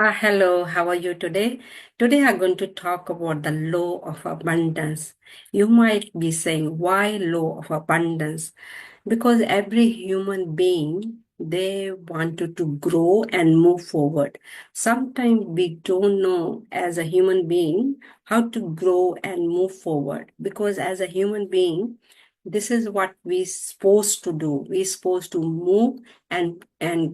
Hello, how are you today? Today I'm going to talk about the law of abundance. You might be saying, why law of abundance? Because every human being, they wanted to grow and move forward. Sometimes we don't know as a human being how to grow and move forward. Because as a human being, this is what we're supposed to do. We're supposed to move and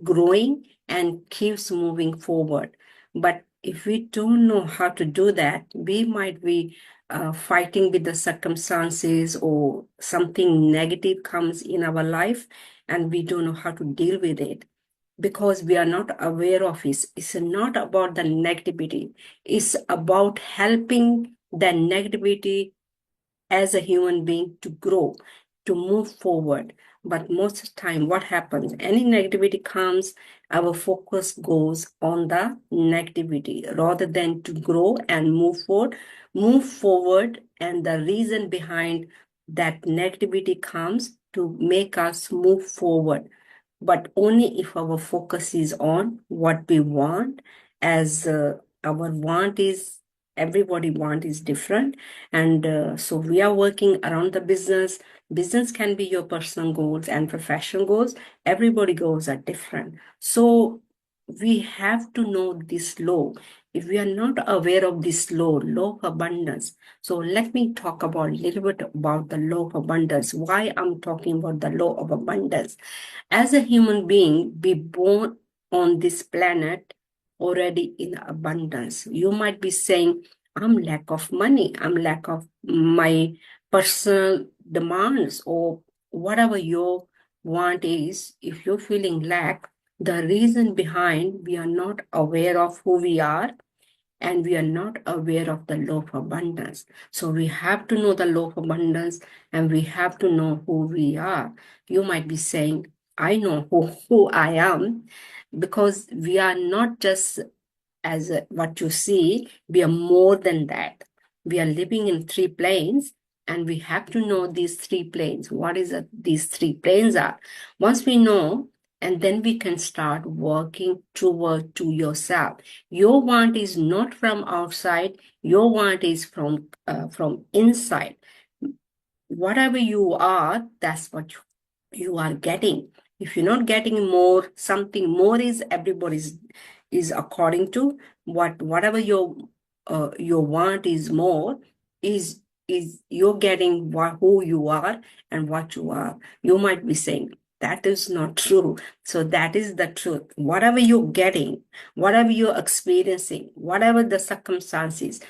growing and keeps moving forward. But if we don't know how to do that, we might be fighting with the circumstances or something negative comes in our life and we don't know how to deal with it because we are not aware of it. It's not about the negativity. It's about helping the negativity as a human being to grow, to move forward. But most of the time, what happens? Any negativity comes, our focus goes on the negativity rather than to grow and move forward. Move forward, and the reason behind that negativity comes to make us move forward, but only if our focus is on what we want, as our want is everybody want is different, and so we are working around the business can be your personal goals and professional goals. Everybody goals are different, so we have to know this law. If we are not aware of this law of abundance, so let me talk about a little bit about the law of abundance. Why I'm talking about the law of abundance? As a human being, be born on this planet already in abundance. You might be saying, I'm lack of money, I'm lack of my personal demands, or whatever your want is. If you're feeling lack, the reason behind we are not aware of who we are and we are not aware of the law of abundance. So we have to know the law of abundance and we have to know who we are. You might be saying, I know who I am, because we are not just as what you see, we are more than that. We are living in three planes, and we have to know these three planes. What is it these three planes are? Once we know, and then we can start working toward to yourself. Your want is not from outside. Your want is from inside. Whatever you are, that's what you are getting. If you're not getting more, something more is everybody's is according to whatever your want is more is you're getting who you are and what you are. You might be saying that is not true. So that is the truth. Whatever you're getting, whatever you're experiencing, whatever the circumstances,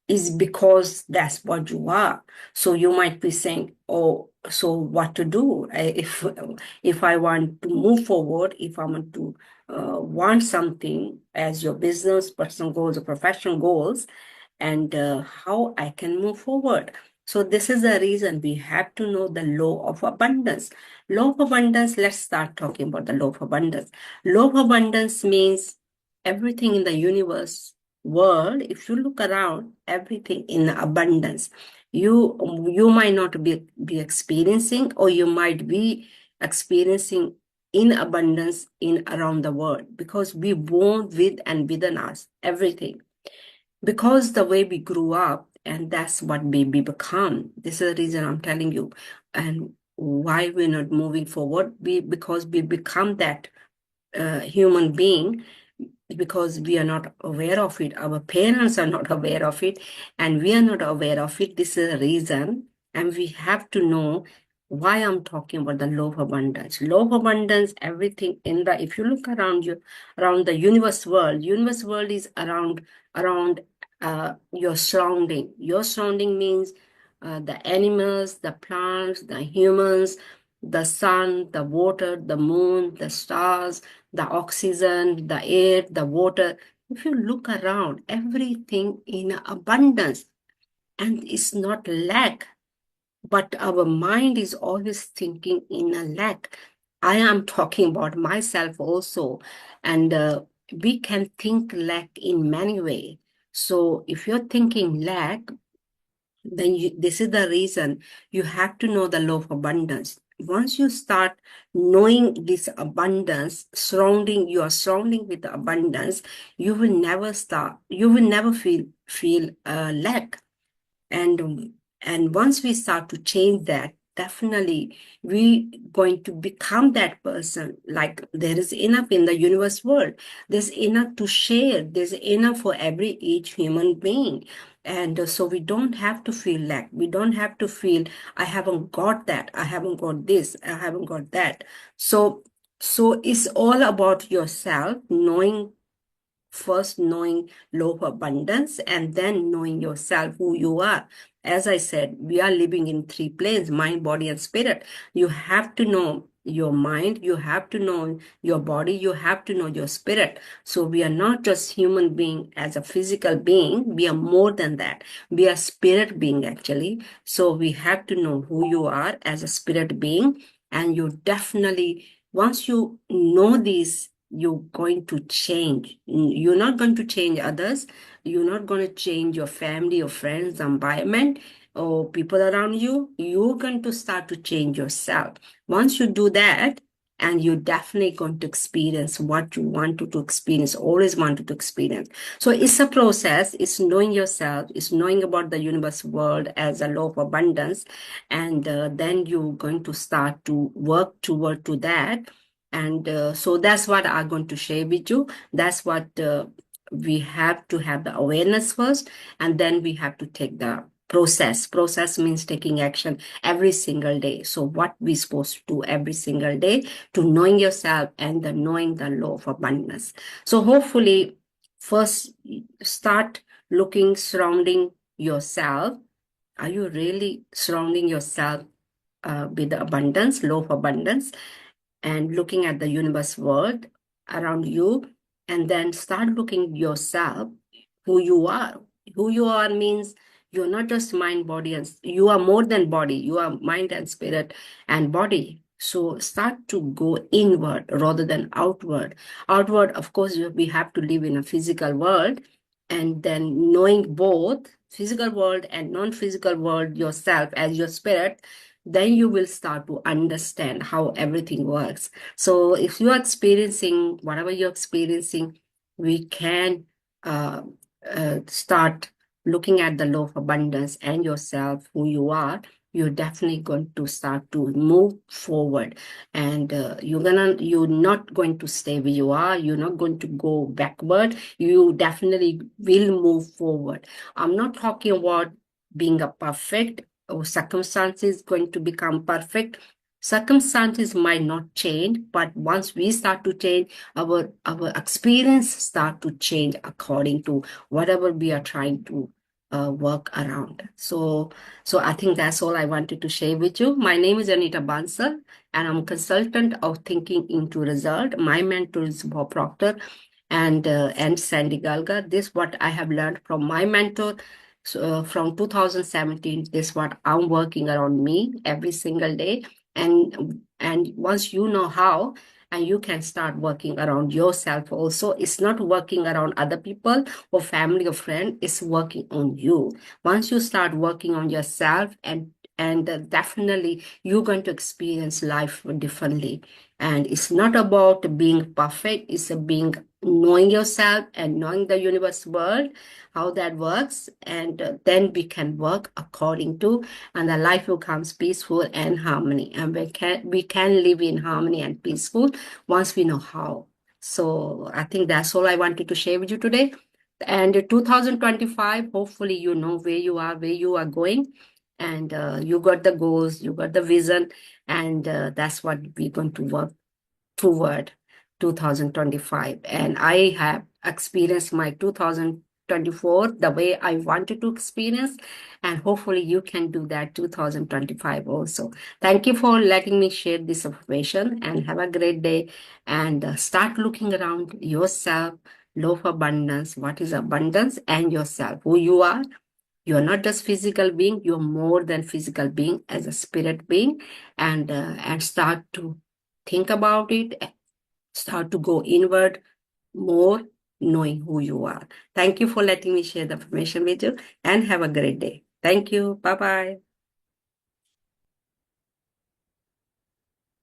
is because that's what you are. So you might be saying, oh, so what to do? If I want to move forward, if I want to want something as your business, personal goals, or professional goals, and how I can move forward. So this is the reason we have to know the law of abundance. Law of abundance, let's start talking about the law of abundance. Law of abundance means everything in the universe world, if you look around, everything in abundance. You might not be experiencing, or you might be experiencing in abundance in around the world, because we born with and within us everything, because the way we grew up, and that's what we become. This is the reason I'm telling you, and why we're not moving forward. Because we become that human being, because we are not aware of it. Our parents are not aware of it, and we are not aware of it. This is a reason, and we have to know why I'm talking about the law of abundance. Law of abundance, everything in the, if you look around you, around the universe world is around your surrounding. Your surrounding means the animals, the plants, the humans, the sun, the water, the moon, the stars, the oxygen, the air, the water. If you look around, everything in abundance, and it's not lack, but our mind is always thinking in a lack. I am talking about myself also, and we can think lack in many ways. So if you're thinking lack, then this is the reason you have to know the law of abundance. once you start knowing this abundance, you are surrounding with the abundance, you will never feel lack. And once we start to change that, definitely we going to become that person. Like, there is enough in the universe world, there's enough to share, there's enough for each human being. And so we don't have to feel lack, we don't have to feel I haven't got that, I haven't got this, I haven't got that. So it's all about yourself, knowing law of abundance, and then knowing yourself, who you are. As I said, we are living in three planes: mind, body, and spirit. You have to know your mind, you have to know your body, you have to know your spirit. So we are not just human being as a physical being, we are more than that. We are spirit being, actually. So we have to know who you are as a spirit being. And you definitely, once you know these, you're going to change. You're not going to change others. You're not going to change your family or friends, environment, or people around you. You're going to start to change yourself. Once you do that, and you're definitely going to experience what you wanted to experience, always wanted to experience. So it's a process. It's knowing yourself. It's knowing about the universe world as a law of abundance. And then you're going to start to work toward to that. And so that's what I'm going to share with you. That's what we have to have the awareness first, and then we have to take the process. Process means taking action every single day. So what we supposed to do every single day to knowing yourself and the knowing the law of abundance. So hopefully, first start looking, surrounding yourself. Are you really surrounding yourself with the abundance, law of abundance? And looking at the universe world around you, and then start looking yourself, who you are. Who you are means you're not just mind, body, and you are more than body. You are mind and spirit and body. So start to go inward rather than outward. Outward, of course, we have to live in a physical world, and then knowing both physical world and non-physical world yourself as your spirit, then you will start to understand how everything works. So if you are experiencing whatever you're experiencing, we can uh, start looking at the law of abundance and yourself, who you are. You're definitely going to start to move forward, and you're not going to stay where you are. You're not going to go backward. You definitely will move forward. I'm not talking about being a perfect or circumstances going to become perfect. Circumstances might not change, but once we start to change, our experience start to change according to whatever we are trying to work around. So I think that's all I wanted to share with you. My name is Anita Bansal, and I'm a consultant of Thinking into Result. My mentor is Bob Proctor and Sandy Galga. This what I have learned from my mentor. So from 2017, this is what I'm working around me every single day. And once you know how, and you can start working around yourself also. It's not working around other people or family or friend, it's working on you. Once you start working on yourself, and definitely you're going to experience life differently. And it's not about being perfect, it's a being knowing yourself and knowing the universe world, how that works, and then we can work according to, and the life becomes peaceful and harmony, and we can live in harmony and peaceful once we know how. So I think that's all I wanted to share with you today. And 2025, hopefully you know where you are going, and you got the goals, you got the vision, and that's what we're going to work toward 2025. And I have experienced my 2024 the way I wanted to experience, and hopefully you can do that 2025 also. Thank you for letting me share this information, and have a great day. And start looking around yourself, law of abundance, what is abundance, and yourself, who you are. You're not just physical being, you're more than physical being as a spirit being. And start to think about it, start to go inward more, knowing who you are. Thank you for letting me share the information with you, and have a great day. Thank you. Bye bye.